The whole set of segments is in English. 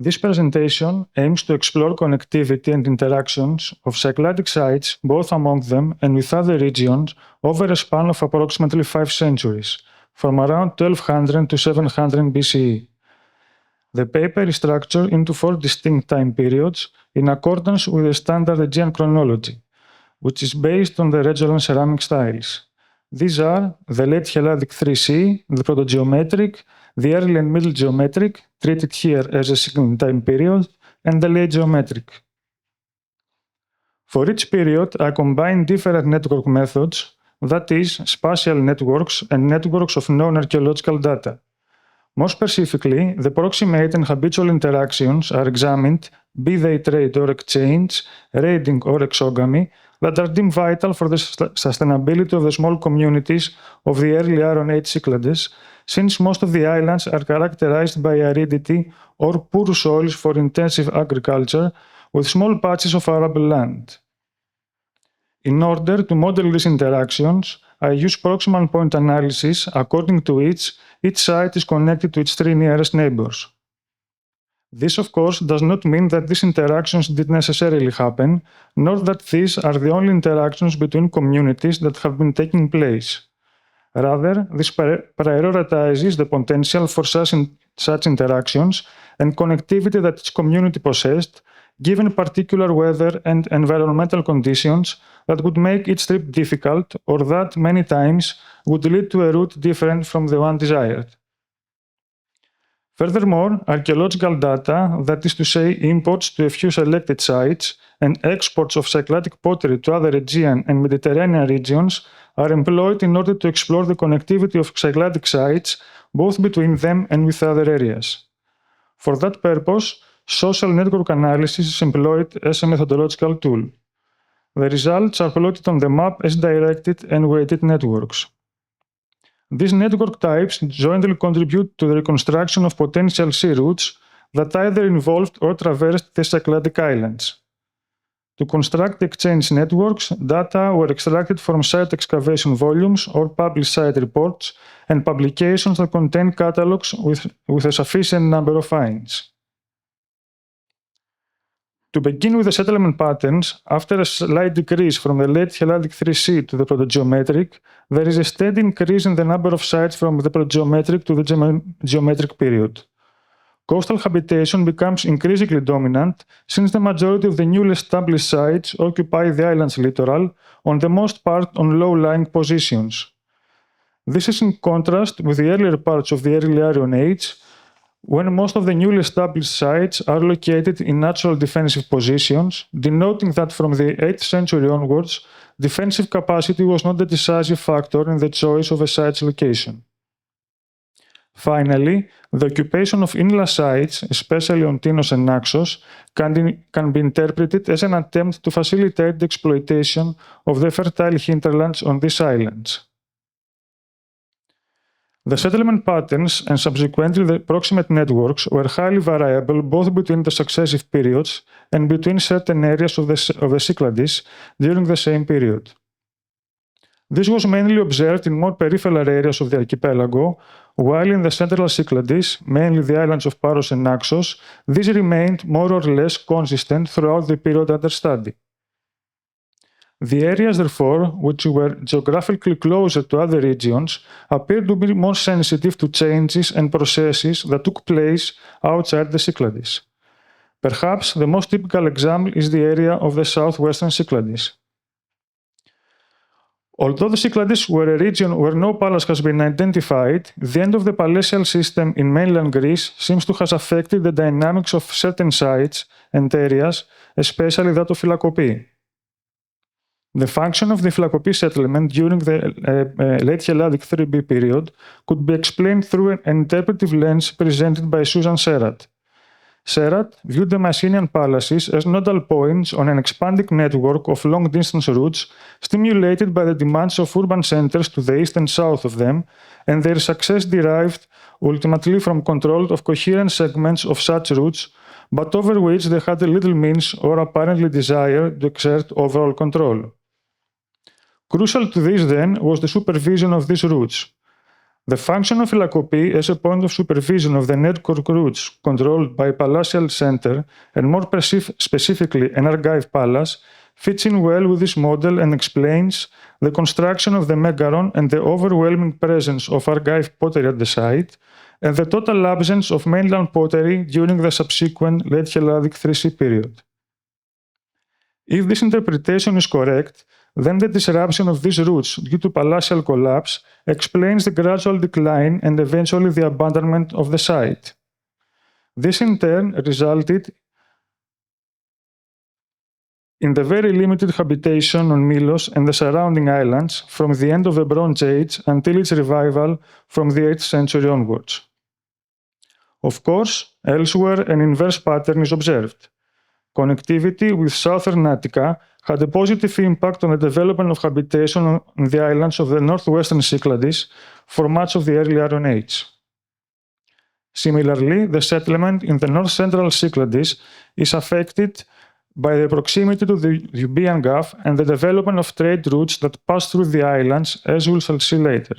This presentation aims to explore connectivity and interactions of Cycladic sites, both among them and with other regions, over a span of approximately 5 centuries, from around 1200 to 700 BCE. The paper is structured into 4 distinct time periods in accordance with the standard Aegean chronology, which is based on the regional ceramic styles. These are the late Helladic 3C, the Proto-Geometric, the early and middle Geometric, treated here as a single time period, and the late Geometric. For each period, I combine different network methods, that is, spatial networks and networks of known archaeological data. More specifically, the proximate and habitual interactions are examined, be they trade or exchange, raiding or exogamy, that are deemed vital for the sustainability of the small communities of the early Iron Age Cyclades, since most of the islands are characterized by aridity or poor soils for intensive agriculture, with small patches of arable land. In order to model these interactions, I use proximal point analysis, according to which each site is connected to its 3 nearest neighbors. This, of course, does not mean that these interactions did necessarily happen, nor that these are the only interactions between communities that have been taking place. Rather, this prioritizes the potential for such interactions and connectivity that each community possessed, given particular weather and environmental conditions that would make each trip difficult or that, many times, would lead to a route different from the one desired. Furthermore, archaeological data, that is to say imports to a few selected sites and exports of Cycladic pottery to other Aegean and Mediterranean regions, are employed in order to explore the connectivity of Cycladic sites, both between them and with other areas. For that purpose, social network analysis is employed as a methodological tool. The results are plotted on the map as directed and weighted networks. These network types jointly contribute to the reconstruction of potential sea routes that either involved or traversed the Cycladic islands. To construct exchange networks, data were extracted from site excavation volumes or published site reports and publications that contain catalogs with a sufficient number of finds. To begin with the settlement patterns, after a slight decrease from the late Helladic 3C to the Proto-Geometric, there is a steady increase in the number of sites from the Proto-Geometric to the Geometric period. Coastal habitation becomes increasingly dominant, since the majority of the newly established sites occupy the island's littoral, on the most part on low-lying positions. This is in contrast with the earlier parts of the early Iron Age, when most of the newly established sites are located in natural defensive positions, denoting that from the 8th century onwards, defensive capacity was not a decisive factor in the choice of a site's location. Finally, the occupation of inland sites, especially on Tinos and Naxos, can be interpreted as an attempt to facilitate the exploitation of the fertile hinterlands on these islands. The settlement patterns and subsequently the proximate networks were highly variable both between the successive periods and between certain areas of the Cyclades during the same period. This was mainly observed in more peripheral areas of the archipelago, while in the central Cyclades, mainly the islands of Paros and Naxos, these remained more or less consistent throughout the period under study. The areas, therefore, which were geographically closer to other regions, appear to be more sensitive to changes and processes that took place outside the Cyclades. Perhaps the most typical example is the area of the southwestern Cyclades. Although the Cyclades were a region where no palace has been identified, the end of the palatial system in mainland Greece seems to have affected the dynamics of certain sites and areas, especially that of Phylakopii. The function of the Phylakopii settlement during the late Helladic 3B period could be explained through an interpretive lens presented by Susan Serrat. Serrat viewed the Mycenaean palaces as nodal points on an expanding network of long-distance routes stimulated by the demands of urban centers to the east and south of them, and their success derived ultimately from control of coherent segments of such routes, but over which they had little means or apparently desire to exert overall control. Crucial to this, then, was the supervision of these routes. The function of Phylakopy as a point of supervision of the network routes controlled by Palatial Center, and more specifically an Argive palace, fits in well with this model and explains the construction of the Megaron and the overwhelming presence of Argive pottery at the site, and the total absence of mainland pottery during the subsequent late Helladic 3C period. If this interpretation is correct, then the disruption of these routes due to palatial collapse explains the gradual decline and eventually the abandonment of the site. This in turn resulted in the very limited habitation on Milos and the surrounding islands from the end of the Bronze Age until its revival from the 8th century onwards. Of course, elsewhere an inverse pattern is observed. Connectivity with southern Attica had a positive impact on the development of habitation on the islands of the northwestern Cyclades for much of the early Iron Age. Similarly, the settlement in the north-central Cyclades is affected by the proximity to the Euboean Gulf and the development of trade routes that pass through the islands, as we shall see later.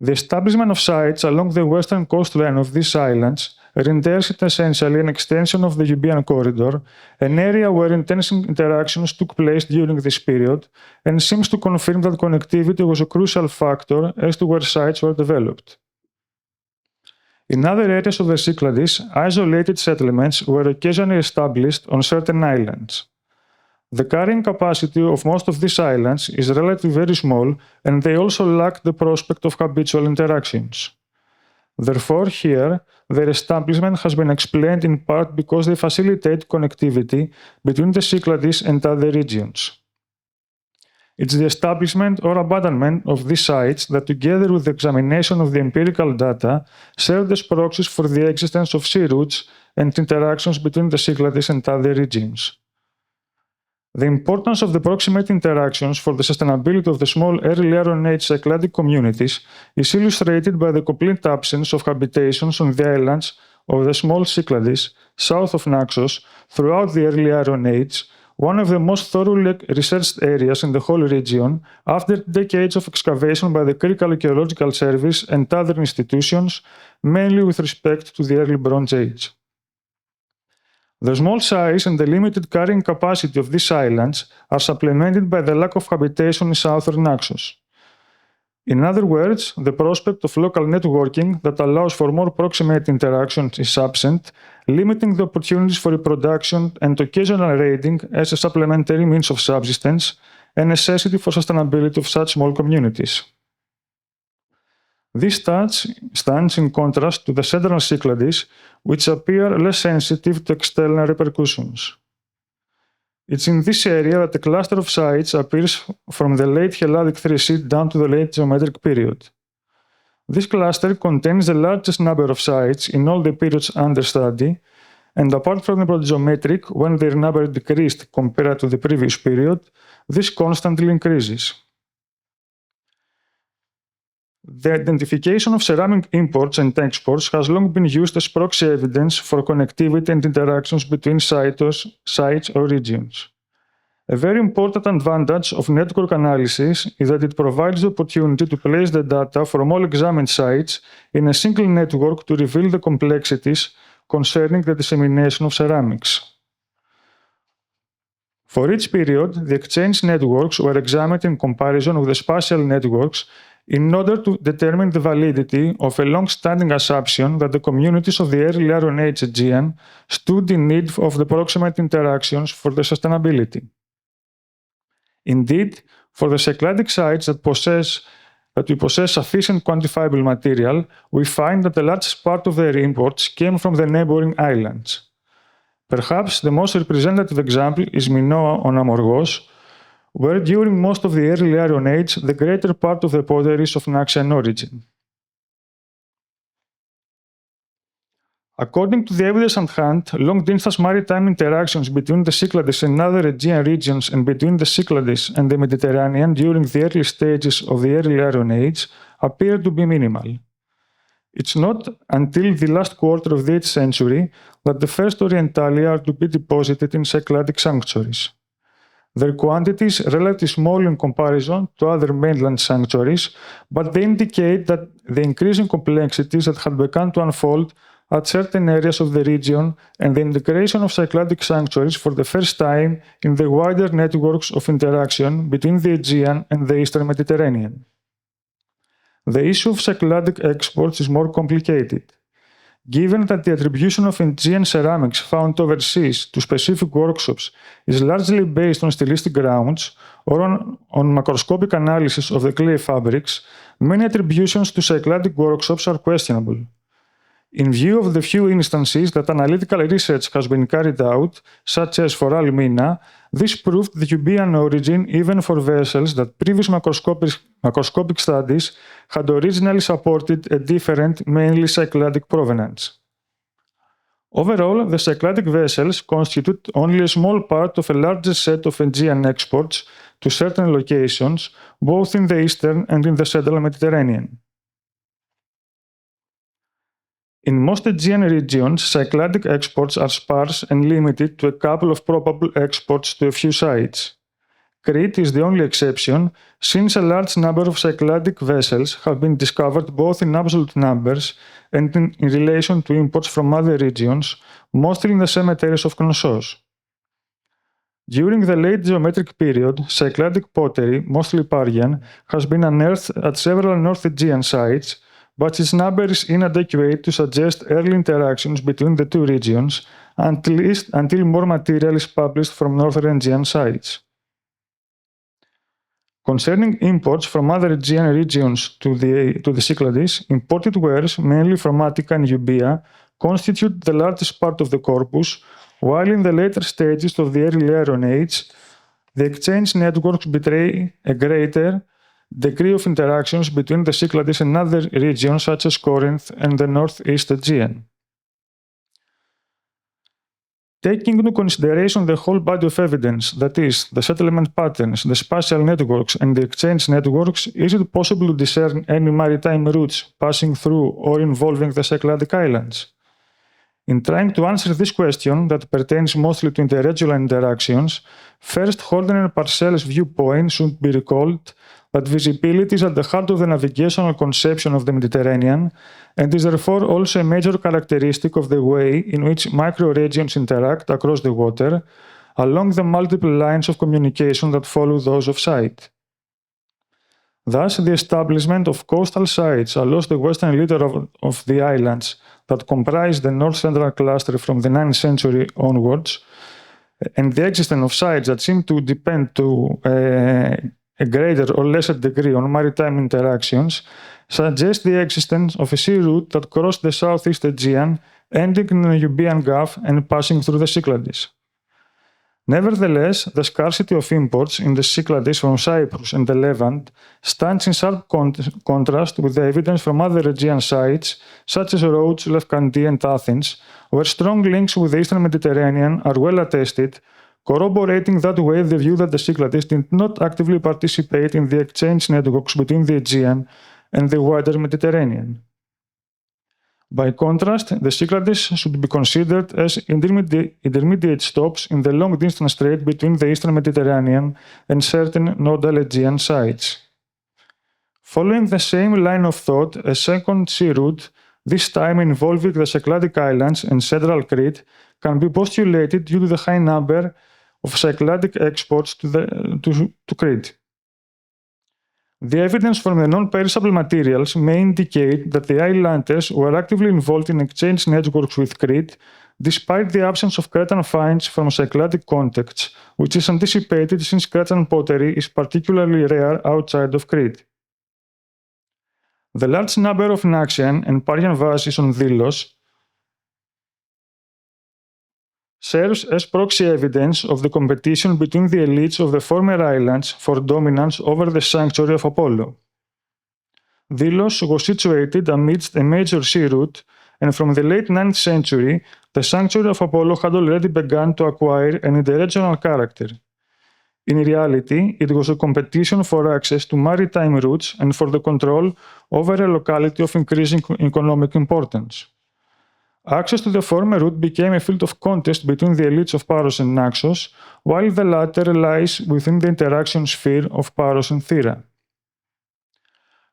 The establishment of sites along the western coastline of these islands renders it essentially an extension of the Euboean corridor, an area where intense interactions took place during this period, and seems to confirm that connectivity was a crucial factor as to where sites were developed. In other areas of the Cyclades, isolated settlements were occasionally established on certain islands. The carrying capacity of most of these islands is relatively very small, and they also lack the prospect of habitual interactions. Therefore, here, their establishment has been explained in part because they facilitate connectivity between the Cyclades and other regions. It's the establishment or abandonment of these sites that, together with the examination of the empirical data, served as proxies for the existence of sea routes and interactions between the Cyclades and other regions. The importance of the proximate interactions for the sustainability of the small early Iron Age Cycladic communities is illustrated by the complete absence of habitations on the islands of the small Cyclades south of Naxos throughout the early Iron Age, one of the most thoroughly researched areas in the whole region after decades of excavation by the Greek Archaeological Service and other institutions, mainly with respect to the early Bronze Age. The small size and the limited carrying capacity of these islands are supplemented by the lack of habitation in southern Naxos. In other words, the prospect of local networking that allows for more proximate interactions is absent, limiting the opportunities for reproduction and occasional raiding as a supplementary means of subsistence, a necessity for sustainability of such small communities. This stands in contrast to the central Cyclades, which appear less sensitive to external repercussions. It's in this area that a cluster of sites appears from the late Helladic 3C down to the late Geometric period. This cluster contains the largest number of sites in all the periods under study, and apart from the Proto-Geometric, when their number decreased compared to the previous period, this constantly increases. The identification of ceramic imports and exports has long been used as proxy evidence for connectivity and interactions between sites or regions. A very important advantage of network analysis is that it provides the opportunity to place the data from all examined sites in a single network to reveal the complexities concerning the dissemination of ceramics. For each period, the exchange networks were examined in comparison with the spatial networks in order to determine the validity of a long-standing assumption that the communities of the early Iron Age Aegean stood in need of the proximate interactions for their sustainability. Indeed, for the Cycladic sites that we possess sufficient quantifiable material, we find that the largest part of their imports came from the neighboring islands. Perhaps the most representative example is Minoa on Amorgos, where during most of the early Iron Age, the greater part of the pottery is of Naxian origin. According to the evidence at hand, long-distance maritime interactions between the Cyclades and other Aegean regions and between the Cyclades and the Mediterranean during the early stages of the early Iron Age appear to be minimal. It's not until the last quarter of the 8th century that the first Orientalia are to be deposited in Cycladic sanctuaries. Their quantity is relatively small in comparison to other mainland sanctuaries, but they indicate that the increasing complexities that had begun to unfold at certain areas of the region and the integration of Cycladic sanctuaries for the first time in the wider networks of interaction between the Aegean and the Eastern Mediterranean. The issue of Cycladic exports is more complicated. Given that the attribution of Aegean ceramics found overseas to specific workshops is largely based on stylistic grounds or on macroscopic analysis of the clay fabrics, many attributions to Cycladic workshops are questionable. In view of the few instances that analytical research has been carried out, such as for Almina, this proved the Euboean origin even for vessels that previous macroscopic studies had originally supported a different, mainly Cycladic provenance. Overall, the Cycladic vessels constitute only a small part of a larger set of Aegean exports to certain locations, both in the Eastern and in the Central Mediterranean. In most Aegean regions, Cycladic exports are sparse and limited to a couple of probable exports to a few sites. Crete is the only exception, since a large number of Cycladic vessels have been discovered both in absolute numbers and in relation to imports from other regions, mostly in the cemeteries of Knossos. During the late geometric period, Cycladic pottery, mostly Parian, has been unearthed at several North Aegean sites, but its number is inadequate to suggest early interactions between the two regions, at least until more material is published from Northern Aegean sites. Concerning imports from other Aegean regions to the Cyclades, imported wares, mainly from Attica and Euboea, constitute the largest part of the corpus, while in the later stages of the early Iron Age, the exchange networks betray a greater degree of interactions between the Cyclades and other regions such as Corinth and the Northeast Aegean. Taking into consideration the whole body of evidence, that is, the settlement patterns, the spatial networks, and the exchange networks, is it possible to discern any maritime routes passing through or involving the Cycladic islands? In trying to answer this question, that pertains mostly to interregional interactions, first Holden and Parcell's viewpoint should be recalled that visibility is at the heart of the navigational conception of the Mediterranean and is therefore also a major characteristic of the way in which microregions interact across the water along the multiple lines of communication that follow those of sight. Thus, the establishment of coastal sites along the western leader of the islands that comprise the north-central cluster from the 9th century onwards, and the existence of sites that seem to depend to a greater or lesser degree on maritime interactions, suggests the existence of a sea route that crossed the southeast Aegean, ending in the Euboean Gulf and passing through the Cyclades. Nevertheless, the scarcity of imports in the Cyclades from Cyprus and the Levant stands in sharp contrast with the evidence from other Aegean sites, such as Rhodes, Lefkandie, and Athens, where strong links with the Eastern Mediterranean are well attested, corroborating that way the view that the Cyclades did not actively participate in the exchange networks between the Aegean and the wider Mediterranean. By contrast, the Cyclades should be considered as intermediate stops in the long-distance trade between the Eastern Mediterranean and certain nodal Aegean sites. Following the same line of thought, a second sea route, this time involving the Cycladic Islands and central Crete, can be postulated due to the high number of Cycladic exports to Crete. The evidence from the non-perishable materials may indicate that the islanders were actively involved in exchange networks with Crete, despite the absence of Cretan finds from Cycladic contexts, which is anticipated since Cretan pottery is particularly rare outside of Crete. The large number of Naxian and Parian vases on Delos serves as proxy evidence of the competition between the elites of the former islands for dominance over the sanctuary of Apollo. Delos was situated amidst a major sea route, and from the late 9th century, the sanctuary of Apollo had already begun to acquire an interregional character. In reality, it was a competition for access to maritime routes and for the control over a locality of increasing economic importance. Access to the former route became a field of contest between the elites of Paros and Naxos, while the latter lies within the interaction sphere of Paros and Thera.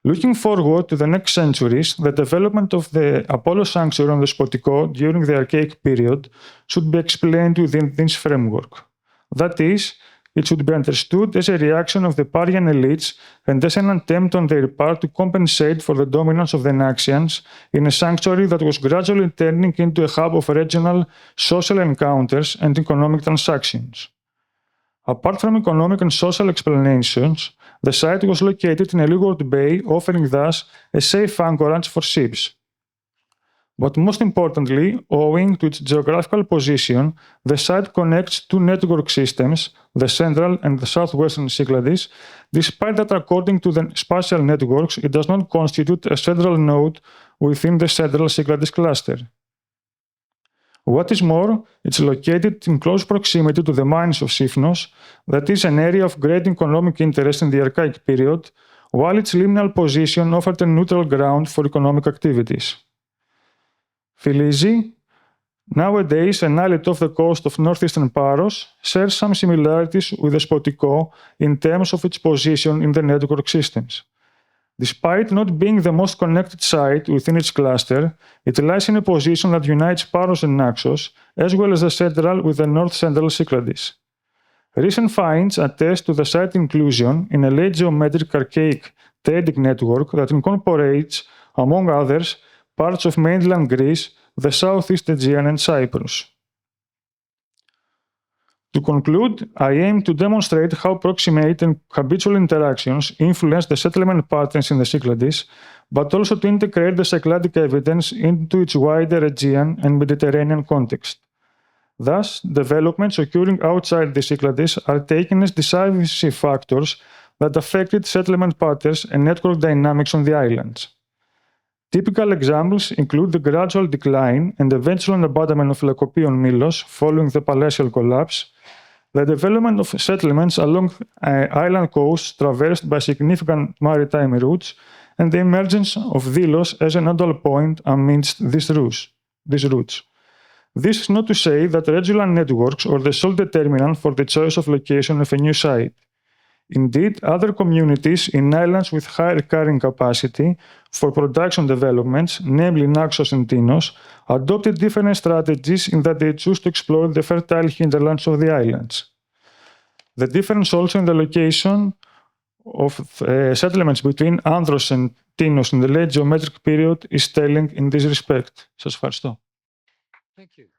Looking forward to the next centuries, the development of the Apollo sanctuary on the Spotiko during the Archaic period should be explained within this framework. That is, it should be understood as a reaction of the Parian elites and as an attempt on their part to compensate for the dominance of the Naxians in a sanctuary that was gradually turning into a hub of regional social encounters and economic transactions. Apart from economic and social explanations, the site was located in a leeward bay, offering thus a safe anchorage for ships. But most importantly, owing to its geographical position, the site connects two network systems, the central and the southwestern Cyclades, despite that according to the spatial networks, it does not constitute a central node within the central Cyclades cluster. What is more, it's located in close proximity to the mines of Sifnos, that is an area of great economic interest in the Archaic period, while its liminal position offered a neutral ground for economic activities. Philisi, nowadays an islet off the coast of northeastern Paros, shares some similarities with the Spotiko in terms of its position in the network systems. Despite not being the most connected site within its cluster, it lies in a position that unites Paros and Naxos, as well as the central with the north-central Cyclades. Recent finds attest to the site inclusion in a late geometric archaic trading network that incorporates, among others, parts of mainland Greece, the Southeast Aegean and Cyprus. To conclude, I aim to demonstrate how proximate and habitual interactions influence the settlement patterns in the Cyclades, but also to integrate the Cycladic evidence into its wider Aegean and Mediterranean context. Thus, developments occurring outside the Cyclades are taken as decisive factors that affected settlement patterns and network dynamics on the islands. Typical examples include the gradual decline and eventual abandonment of Lycopion Milos following the palatial collapse, the development of settlements along island coasts traversed by significant maritime routes, and the emergence of Delos as a nodal point amidst these routes. This is not to say that regional networks are the sole determinant for the choice of location of a new site. Indeed, other communities in islands with high carrying capacity for production developments, namely Naxos and Tinos, adopted different strategies in that they choose to explore the fertile hinterlands of the islands. The difference also in the location of settlements between Andros and Tinos in the late geometric period is telling in this respect. Σας ευχαριστώ. Thank you.